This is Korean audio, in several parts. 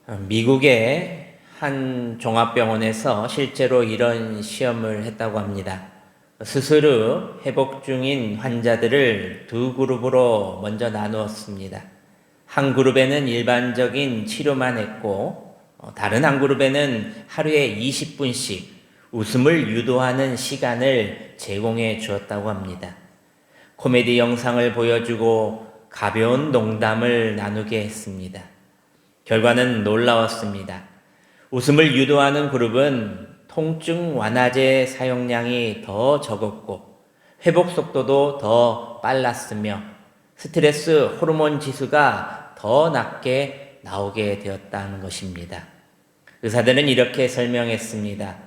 미국의 한 종합병원에서 실제로 이런 시험을 했다고 합니다. 수술 후 회복 중인 환자들을 두 그룹으로 먼저 나누었습니다. 한 그룹에는 일반적인 치료만 했고, 다른 한 그룹에는 하루에 20분씩 웃음을 유도하는 시간을 제공해 주었다고 합니다. 코미디 영상을 보여주고 가벼운 농담을 나누게 했습니다. 결과는 놀라웠습니다. 웃음을 유도하는 그룹은 통증 완화제 사용량이 더 적었고 회복 속도도 더 빨랐으며 스트레스 호르몬 지수가 더 낮게 나오게 되었다는 것입니다. 의사들은 이렇게 설명했습니다.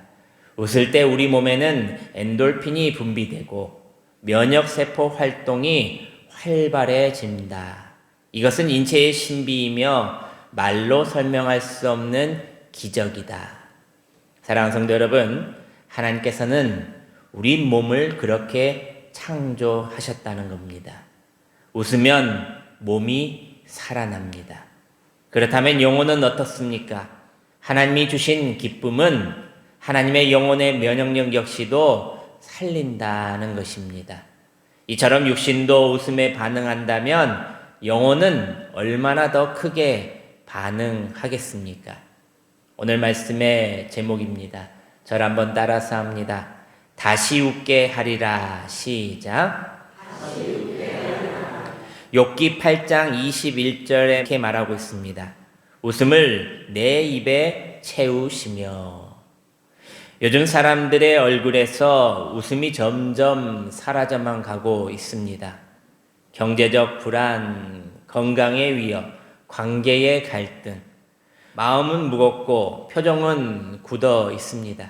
웃을 때 우리 몸에는 엔돌핀이 분비되고 면역세포 활동이 활발해집니다. 이것은 인체의 신비이며 말로 설명할 수 없는 기적이다. 사랑하는 성도 여러분, 하나님께서는 우리 몸을 그렇게 창조하셨다는 겁니다. 웃으면 몸이 살아납니다. 그렇다면 영혼은 어떻습니까? 하나님이 주신 기쁨은 하나님의 영혼의 면역력 역시도 살린다는 것입니다. 이처럼 육신도 웃음에 반응한다면 영혼은 얼마나 더 크게 반응하겠습니까? 오늘 말씀의 제목입니다. 저를 한번 따라서 합니다. 다시 웃게 하리라. 시작. 욥기 8장 21절에 이렇게 말하고 있습니다. 웃음을 내 입에 채우시며. 요즘 사람들의 얼굴에서 웃음이 점점 사라져만 가고 있습니다. 경제적 불안, 건강의 위협, 관계의 갈등, 마음은 무겁고 표정은 굳어 있습니다.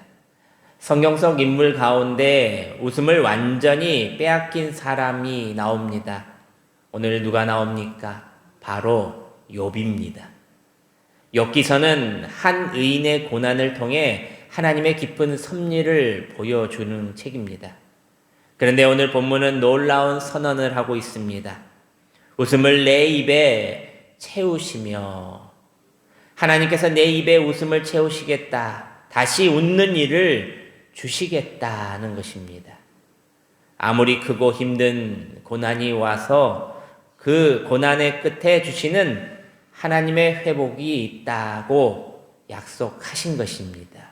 성경 속 인물 가운데 웃음을 완전히 빼앗긴 사람이 나옵니다. 오늘 누가 나옵니까? 바로 욥입니다. 욥기서는 한 의인의 고난을 통해 하나님의 깊은 섭리를 보여주는 책입니다. 그런데 오늘 본문은 놀라운 선언을 하고 있습니다. 웃음을 내 입에 채우시며, 하나님께서 내 입에 웃음을 채우시겠다, 다시 웃는 일을 주시겠다는 것입니다. 아무리 크고 힘든 고난이 와서 그 고난의 끝에 주시는 하나님의 회복이 있다고 약속하신 것입니다.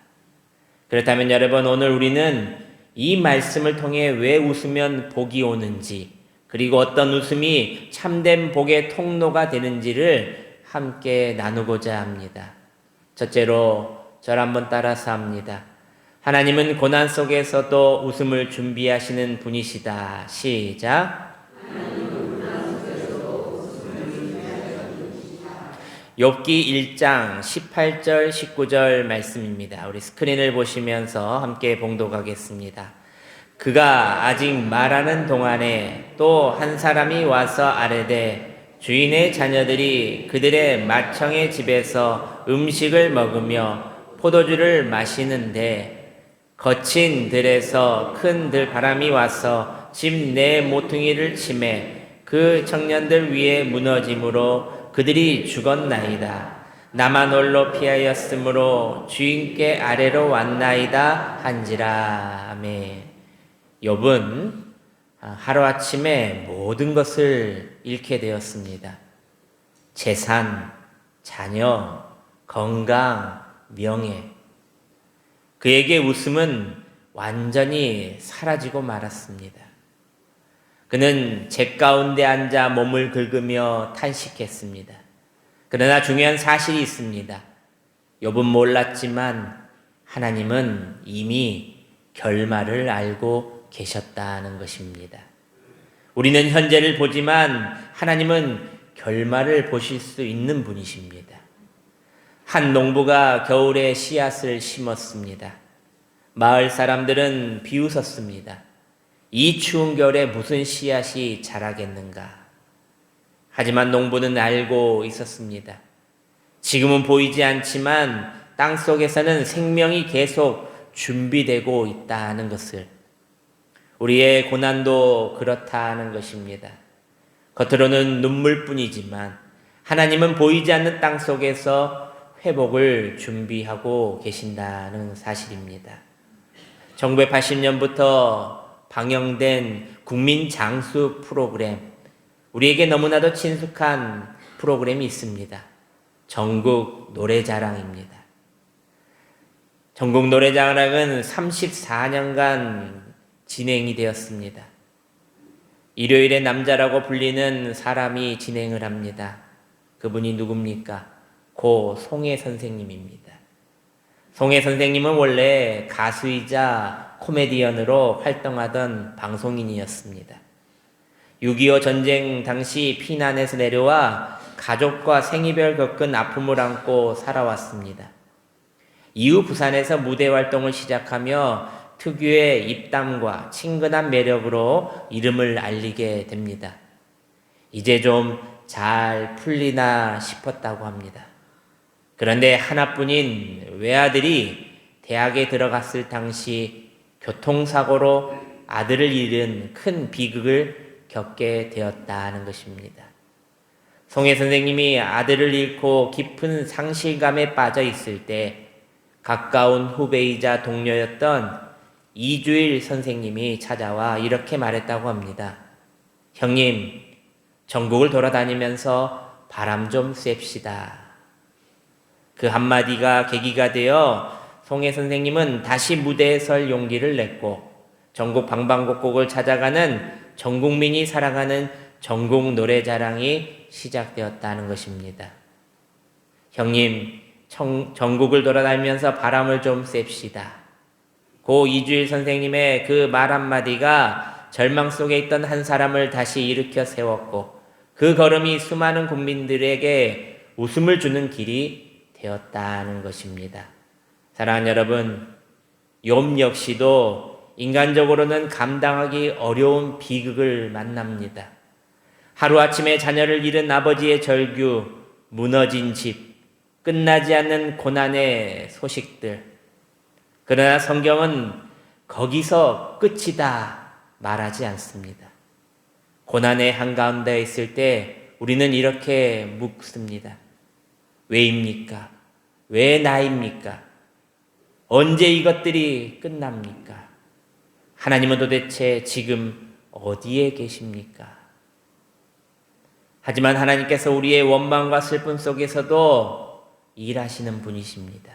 그렇다면 여러분, 오늘 우리는 이 말씀을 통해 왜 웃으면 복이 오는지, 그리고 어떤 웃음이 참된 복의 통로가 되는지를 함께 나누고자 합니다. 첫째로 저를 한번 따라서 합니다. 하나님은 고난 속에서도 웃음을 준비하시는 분이시다. 시작. 욥기 1장 18절 19절 말씀입니다. 우리 스크린을 보시면서 함께 봉독하겠습니다. 그가 아직 말하는 동안에 또 한 사람이 와서 아뢰되 주인의 자녀들이 그들의 맏형의 집에서 음식을 먹으며 포도주를 마시는데 거친 들에서 큰 들바람이 와서 집 내 모퉁이를 치매 그 청년들 위에 무너짐으로 그들이 죽었나이다. 나만 홀로 피하였으므로 주인께 아래로 왔나이다 한지라. 아멘. 욥은 하루아침에 모든 것을 잃게 되었습니다. 재산, 자녀, 건강, 명예. 그에게 웃음은 완전히 사라지고 말았습니다. 그는 재 가운데 앉아 몸을 긁으며 탄식했습니다. 그러나 중요한 사실이 있습니다. 욥은 몰랐지만 하나님은 이미 결말을 알고 계셨다는 것입니다. 우리는 현재를 보지만 하나님은 결말을 보실 수 있는 분이십니다. 한 농부가 겨울에 씨앗을 심었습니다. 마을 사람들은 비웃었습니다. 이 추운 겨울에 무슨 씨앗이 자라겠는가? 하지만 농부는 알고 있었습니다. 지금은 보이지 않지만 땅 속에서는 생명이 계속 준비되고 있다는 것을. 우리의 고난도 그렇다는 것입니다. 겉으로는 눈물뿐이지만 하나님은 보이지 않는 땅 속에서 회복을 준비하고 계신다는 사실입니다. 1980년부터 방영된 국민 장수 프로그램, 우리에게 너무나도 친숙한 프로그램이 있습니다. 전국 노래자랑입니다. 전국 노래자랑은 34년간 진행이 되었습니다. 일요일의 남자라고 불리는 사람이 진행을 합니다. 그분이 누굽니까? 고 송혜 선생님입니다. 송혜 선생님은 원래 가수이자 코미디언으로 활동하던 방송인이었습니다. 6.25 전쟁 당시 피난에서 내려와 가족과 생이별 겪은 아픔을 안고 살아왔습니다. 이후 부산에서 무대 활동을 시작하며 특유의 입담과 친근한 매력으로 이름을 알리게 됩니다. 이제 좀 잘 풀리나 싶었다고 합니다. 그런데 하나뿐인 외아들이 대학에 들어갔을 당시 교통사고로 아들을 잃은 큰 비극을 겪게 되었다는 것입니다. 송혜 선생님이 아들을 잃고 깊은 상실감에 빠져 있을 때 가까운 후배이자 동료였던 이주일 선생님이 찾아와 이렇게 말했다고 합니다. 형님, 전국을 돌아다니면서 바람 좀 쐴시다. 그 한마디가 계기가 되어 송혜 선생님은 다시 무대에 설 용기를 냈고 전국 방방곡곡을 찾아가는 전 국민이 사랑하는 전국 노래자랑이 시작되었다는 것입니다. 형님, 전국을 돌아다니면서 바람을 좀 쐴시다. 고 이주일 선생님의 그 말 한마디가 절망 속에 있던 한 사람을 다시 일으켜 세웠고 그 걸음이 수많은 국민들에게 웃음을 주는 길이 되었다는 것입니다. 사랑하는 여러분, 욥 역시도 인간적으로는 감당하기 어려운 비극을 만납니다. 하루아침에 자녀를 잃은 아버지의 절규, 무너진 집, 끝나지 않는 고난의 소식들. 그러나 성경은 거기서 끝이다 말하지 않습니다. 고난의 한가운데 있을 때 우리는 이렇게 묻습니다. 왜입니까? 왜 나입니까? 언제 이것들이 끝납니까? 하나님은 도대체 지금 어디에 계십니까? 하지만 하나님께서 우리의 원망과 슬픔 속에서도 일하시는 분이십니다.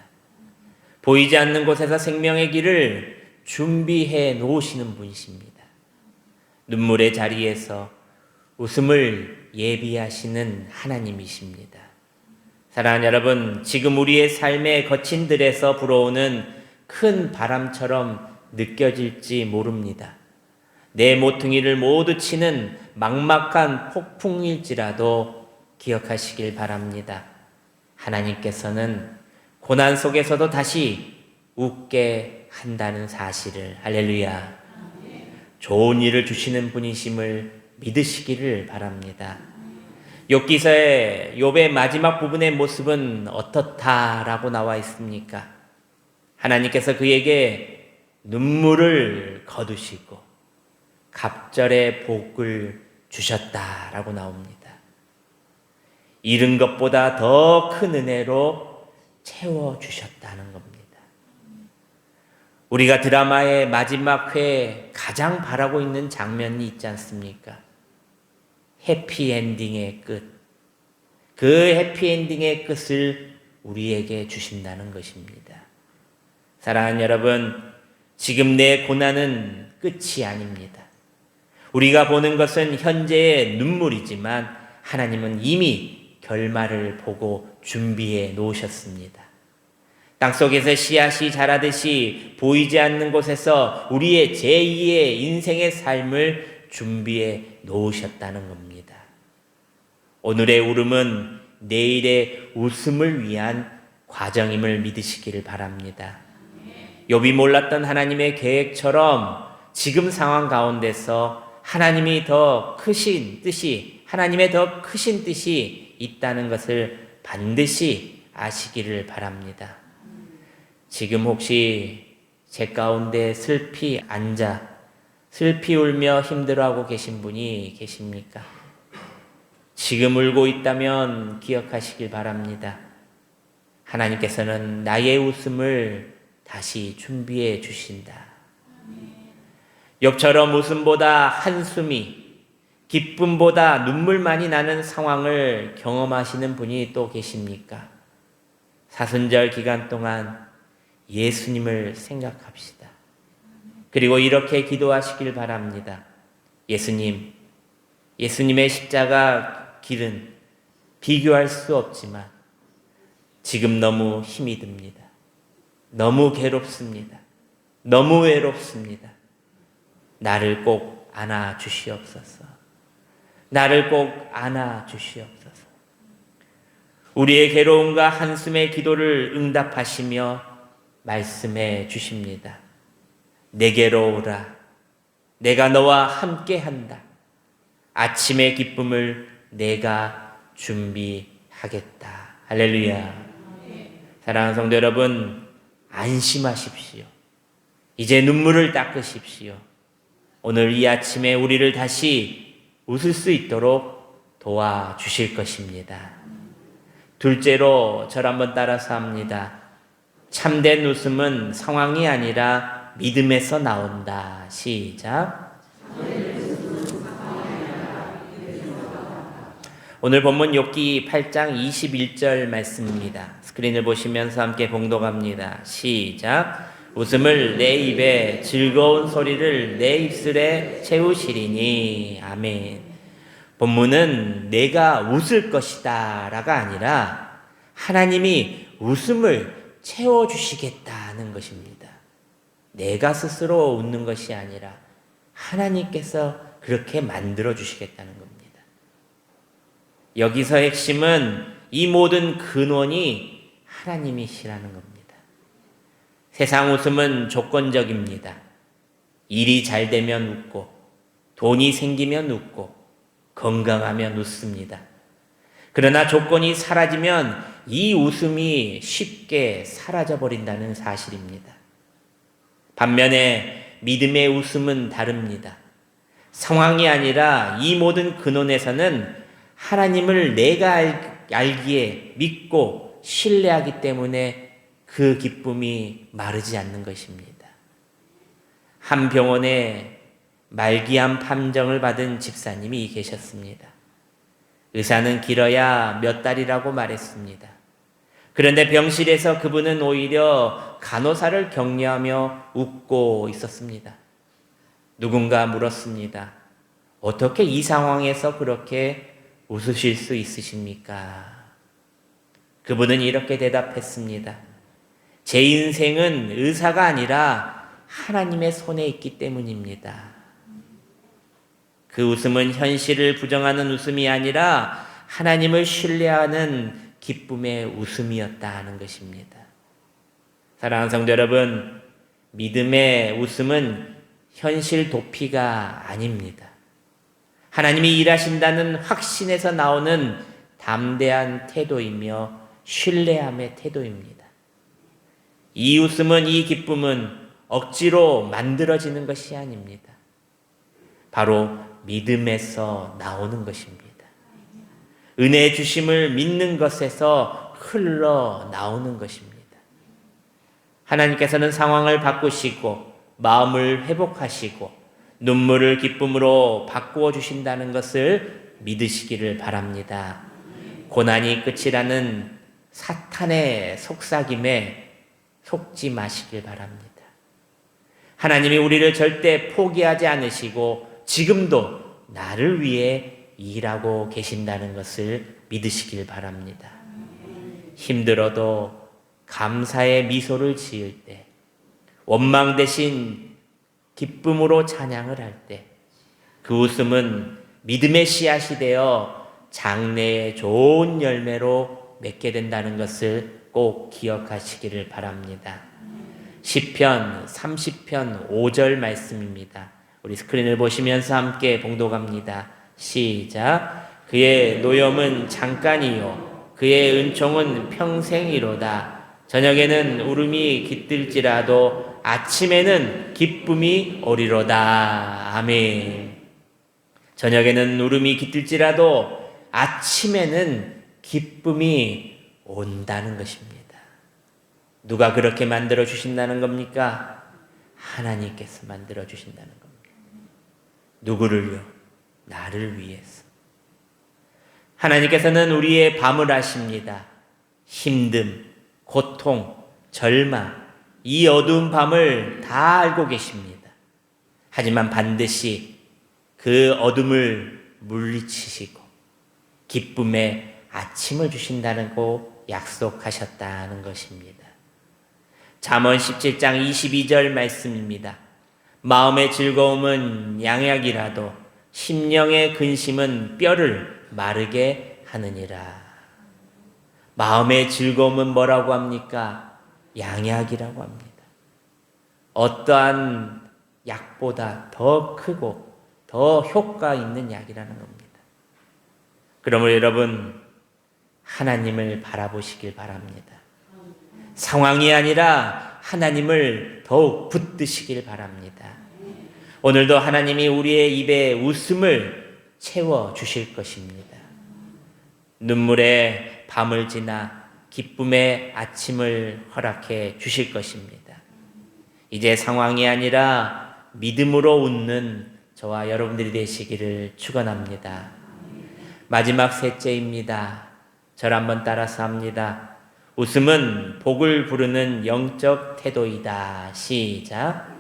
보이지 않는 곳에서 생명의 길을 준비해 놓으시는 분이십니다. 눈물의 자리에서 웃음을 예비하시는 하나님이십니다. 사랑하는 여러분, 지금 우리의 삶의 거친 들에서 불어오는 큰 바람처럼 느껴질지 모릅니다. 내 모퉁이를 모두 치는 막막한 폭풍일지라도 기억하시길 바랍니다. 하나님께서는 고난 속에서도 다시 웃게 한다는 사실을, 할렐루야, 좋은 일을 주시는 분이심을 믿으시기를 바랍니다. 욥기서의 욥의 마지막 부분의 모습은 어떻다라고 나와 있습니까? 하나님께서 그에게 눈물을 거두시고 갑절의 복을 주셨다라고 나옵니다. 잃은 것보다 더 큰 은혜로 채워주셨다는 겁니다. 우리가 드라마의 마지막 회에 가장 바라고 있는 장면이 있지 않습니까? 해피엔딩의 끝. 그 해피엔딩의 끝을 우리에게 주신다는 것입니다. 사랑하는 여러분, 지금 내 고난은 끝이 아닙니다. 우리가 보는 것은 현재의 눈물이지만 하나님은 이미 결말을 보고 준비해 놓으셨습니다. 땅속에서 씨앗이 자라듯이 보이지 않는 곳에서 우리의 제2의 인생의 삶을 준비해 놓으셨다는 겁니다. 오늘의 울음은 내일의 웃음을 위한 과정임을 믿으시기를 바랍니다. 욥이 몰랐던 하나님의 계획처럼 지금 상황 가운데서 하나님이 더 크신 뜻이, 하나님의 더 크신 뜻이 있다는 것을 반드시 아시기를 바랍니다. 지금 혹시 제 가운데 슬피 앉아 슬피 울며 힘들어하고 계신 분이 계십니까? 지금 울고 있다면 기억하시길 바랍니다. 하나님께서는 나의 웃음을 다시 준비해 주신다. 욥처럼 웃음보다 한숨이, 기쁨보다 눈물만이 나는 상황을 경험하시는 분이 또 계십니까? 사순절 기간 동안 예수님을 생각합시다. 그리고 이렇게 기도하시길 바랍니다. 예수님의 십자가 길은 비교할 수 없지만 지금 너무 힘이 듭니다. 너무 괴롭습니다. 너무 외롭습니다. 나를 꼭 안아 주시옵소서. 나를 꼭 안아 주시옵소서. 우리의 괴로움과 한숨의 기도를 응답하시며 말씀해 주십니다. 내게로 오라. 내가 너와 함께한다. 아침의 기쁨을 내가 준비하겠다. 할렐루야. 사랑하는 성도 여러분, 안심하십시오. 이제 눈물을 닦으십시오. 오늘 이 아침에 우리를 다시 웃을 수 있도록 도와주실 것입니다. 둘째로 저를 한번 따라서 합니다. 참된 웃음은 상황이 아니라 믿음에서 나온다. 시작. 오늘 본문 욥기 8장 21절 말씀입니다. 스크린을 보시면서 함께 봉독합니다. 시작. 웃음을 내 입에, 즐거운 소리를 내 입술에 채우시리니. 아멘. 본문은 내가 웃을 것이다 라가 아니라 하나님이 웃음을 채워주시겠다는 것입니다. 내가 스스로 웃는 것이 아니라 하나님께서 그렇게 만들어 주시겠다는 겁니다. 여기서 핵심은 이 모든 근원이 하나님이시라는 겁니다. 세상 웃음은 조건적입니다. 일이 잘 되면 웃고, 돈이 생기면 웃고, 건강하면 웃습니다. 그러나 조건이 사라지면 이 웃음이 쉽게 사라져버린다는 사실입니다. 반면에 믿음의 웃음은 다릅니다. 상황이 아니라 이 모든 근원에서는 하나님을 내가 알기에 믿고 신뢰하기 때문에 그 기쁨이 마르지 않는 것입니다. 한 병원에 말기암 판정을 받은 집사님이 계셨습니다. 의사는 길어야 몇 달이라고 말했습니다. 그런데 병실에서 그분은 오히려 간호사를 격려하며 웃고 있었습니다. 누군가 물었습니다. 어떻게 이 상황에서 그렇게 웃으실 수 있으십니까? 그분은 이렇게 대답했습니다. 제 인생은 의사가 아니라 하나님의 손에 있기 때문입니다. 그 웃음은 현실을 부정하는 웃음이 아니라 하나님을 신뢰하는 기쁨의 웃음이었다는 것입니다. 사랑하는 성도 여러분, 믿음의 웃음은 현실 도피가 아닙니다. 하나님이 일하신다는 확신에서 나오는 담대한 태도이며 신뢰함의 태도입니다. 이 웃음은, 이 기쁨은 억지로 만들어지는 것이 아닙니다. 바로 믿음에서 나오는 것입니다. 은혜 주심을 믿는 것에서 흘러나오는 것입니다. 하나님께서는 상황을 바꾸시고 마음을 회복하시고 눈물을 기쁨으로 바꾸어 주신다는 것을 믿으시기를 바랍니다. 고난이 끝이라는 사탄의 속삭임에 속지 마시길 바랍니다. 하나님이 우리를 절대 포기하지 않으시고 지금도 나를 위해 일하고 계신다는 것을 믿으시길 바랍니다. 힘들어도 감사의 미소를 지을 때, 원망 대신 기쁨으로 찬양을 할 때, 그 웃음은 믿음의 씨앗이 되어 장래의 좋은 열매로 맺게 된다는 것을 꼭 기억하시기를 바랍니다. 시편 30편 5절 말씀입니다. 우리 스크린을 보시면서 함께 봉독합니다. 시작. 그의 노염은 잠깐이요 그의 은총은 평생이로다. 저녁에는 울음이 깃들지라도 아침에는 기쁨이 오리로다. 아멘. 저녁에는 울음이 깃들지라도 아침에는 기쁨이 온다는 것입니다. 누가 그렇게 만들어 주신다는 겁니까? 하나님께서 만들어 주신다는 겁니다. 누구를요? 나를 위해서. 하나님께서는 우리의 밤을 아십니다. 힘듦, 고통, 절망, 이 어두운 밤을 다 알고 계십니다. 하지만 반드시 그 어둠을 물리치시고 기쁨의 아침을 주신다고 약속하셨다는 것입니다. 잠언 17장 22절 말씀입니다. 마음의 즐거움은 양약이라도 심령의 근심은 뼈를 마르게 하느니라. 마음의 즐거움은 뭐라고 합니까? 양약이라고 합니다. 어떠한 약보다 더 크고 더 효과 있는 약이라는 겁니다. 그러므로 여러분, 하나님을 바라보시길 바랍니다. 상황이 아니라 하나님을 더욱 붙드시길 바랍니다. 오늘도 하나님이 우리의 입에 웃음을 채워주실 것입니다. 눈물의 밤을 지나 기쁨의 아침을 허락해 주실 것입니다. 이제 상황이 아니라 믿음으로 웃는 저와 여러분들이 되시기를 축원합니다. 마지막 셋째입니다. 저를 한번 따라서 합니다. 웃음은 복을 부르는 영적 태도이다. 시작.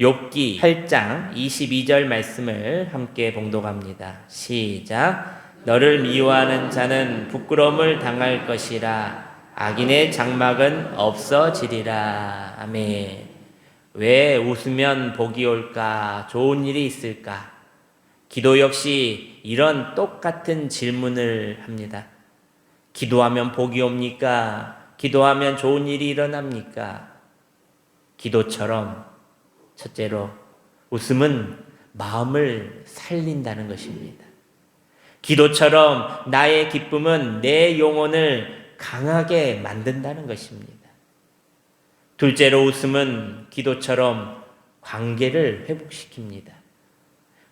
욥기 8장 22절 말씀을 함께 봉독합니다. 시작. 너를 미워하는 자는 부끄러움을 당할 것이라. 악인의 장막은 없어지리라. 아멘. 왜 웃으면 복이 올까? 좋은 일이 있을까? 기도 역시 이런 똑같은 질문을 합니다. 기도하면 복이 옵니까? 기도하면 좋은 일이 일어납니까? 기도처럼 첫째로 웃음은 마음을 살린다는 것입니다. 기도처럼 나의 기쁨은 내 영혼을 강하게 만든다는 것입니다. 둘째로 웃음은 기도처럼 관계를 회복시킵니다.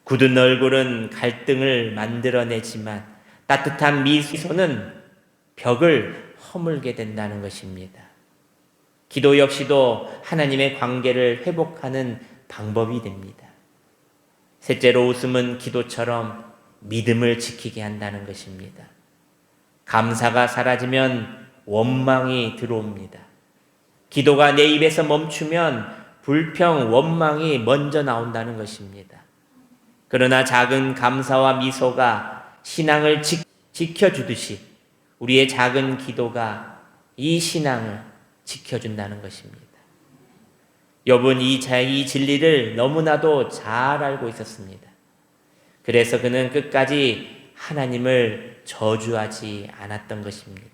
굳은 얼굴은 갈등을 만들어내지만 따뜻한 미소는 벽을 허물게 된다는 것입니다. 기도 역시도 하나님의 관계를 회복하는 방법이 됩니다. 셋째로 웃음은 기도처럼 믿음을 지키게 한다는 것입니다. 감사가 사라지면 원망이 들어옵니다. 기도가 내 입에서 멈추면 불평, 원망이 먼저 나온다는 것입니다. 그러나 작은 감사와 미소가 신앙을 지켜주듯이 우리의 작은 기도가 이 신앙을 지켜준다는 것입니다. 욥은 이 진리를 너무나도 잘 알고 있었습니다. 그래서 그는 끝까지 하나님을 저주하지 않았던 것입니다.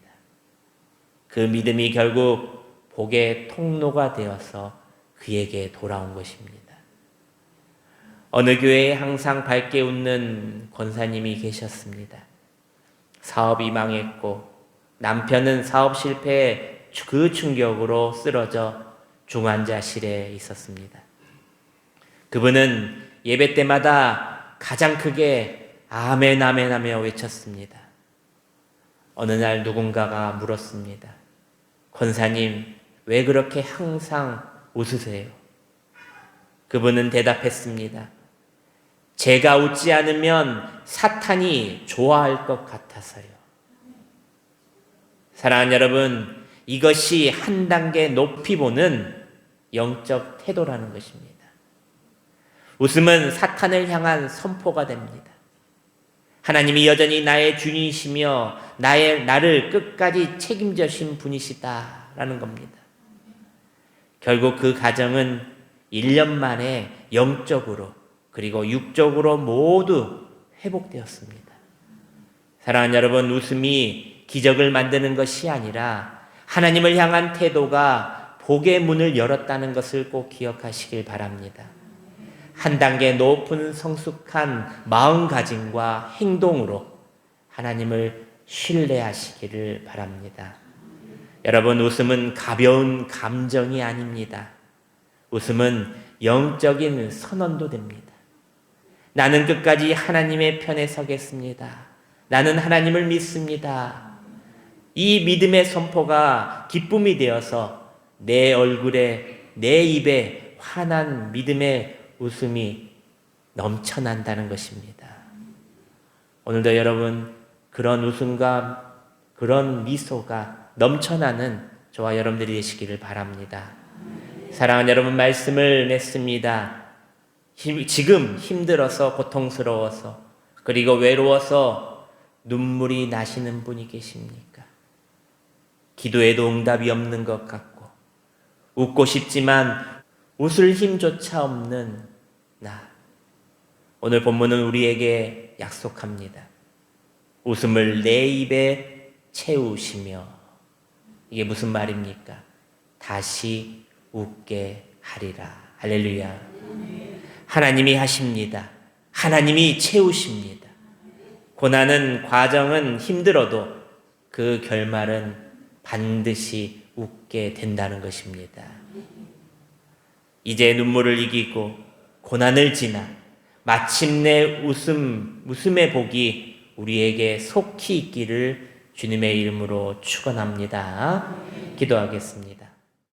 그 믿음이 결국 복의 통로가 되어서 그에게 돌아온 것입니다. 어느 교회에 항상 밝게 웃는 권사님이 계셨습니다. 사업이 망했고 남편은 사업 실패에 그 충격으로 쓰러져 중환자실에 있었습니다. 그분은 예배 때마다 가장 크게 아멘 아멘 하며 외쳤습니다. 어느 날 누군가가 물었습니다. 권사님, 왜 그렇게 항상 웃으세요? 그분은 대답했습니다. 제가 웃지 않으면 사탄이 좋아할 것 같아서요. 사랑하는 여러분, 이것이 한 단계 높이 보는 영적 태도라는 것입니다. 웃음은 사탄을 향한 선포가 됩니다. 하나님이 여전히 나의 주님이시며 나를 끝까지 책임져 주신 분이시다라는 겁니다. 결국 그 가정은 1년 만에 영적으로 그리고 육적으로 모두 회복되었습니다. 사랑하는 여러분, 웃음이 기적을 만드는 것이 아니라 하나님을 향한 태도가 복의 문을 열었다는 것을 꼭 기억하시길 바랍니다. 한 단계 높은 성숙한 마음가짐과 행동으로 하나님을 신뢰하시기를 바랍니다. 여러분, 웃음은 가벼운 감정이 아닙니다. 웃음은 영적인 선언도 됩니다. 나는 끝까지 하나님의 편에 서겠습니다. 나는 하나님을 믿습니다. 이 믿음의 선포가 기쁨이 되어서 내 얼굴에, 내 입에 환한 믿음의 웃음이 넘쳐난다는 것입니다. 오늘도 여러분 그런 웃음과 그런 미소가 넘쳐나는 저와 여러분들이 되시기를 바랍니다. 사랑하는 여러분, 말씀을 맺습니다. 지금 힘들어서, 고통스러워서, 그리고 외로워서 눈물이 나시는 분이 계십니까? 기도에도 응답이 없는 것 같고, 웃고 싶지만 웃을 힘조차 없는 나. 오늘 본문은 우리에게 약속합니다. 웃음을 내 입에 채우시며, 이게 무슨 말입니까? 다시 웃게 하리라. 할렐루야. 하나님이 하십니다. 하나님이 채우십니다. 고난은, 과정은 힘들어도 그 결말은 반드시 웃게 된다는 것입니다. 이제 눈물을 이기고 고난을 지나 마침내 웃음의 복이 우리에게 속히 있기를 주님의 이름으로 축원합니다. 기도하겠습니다.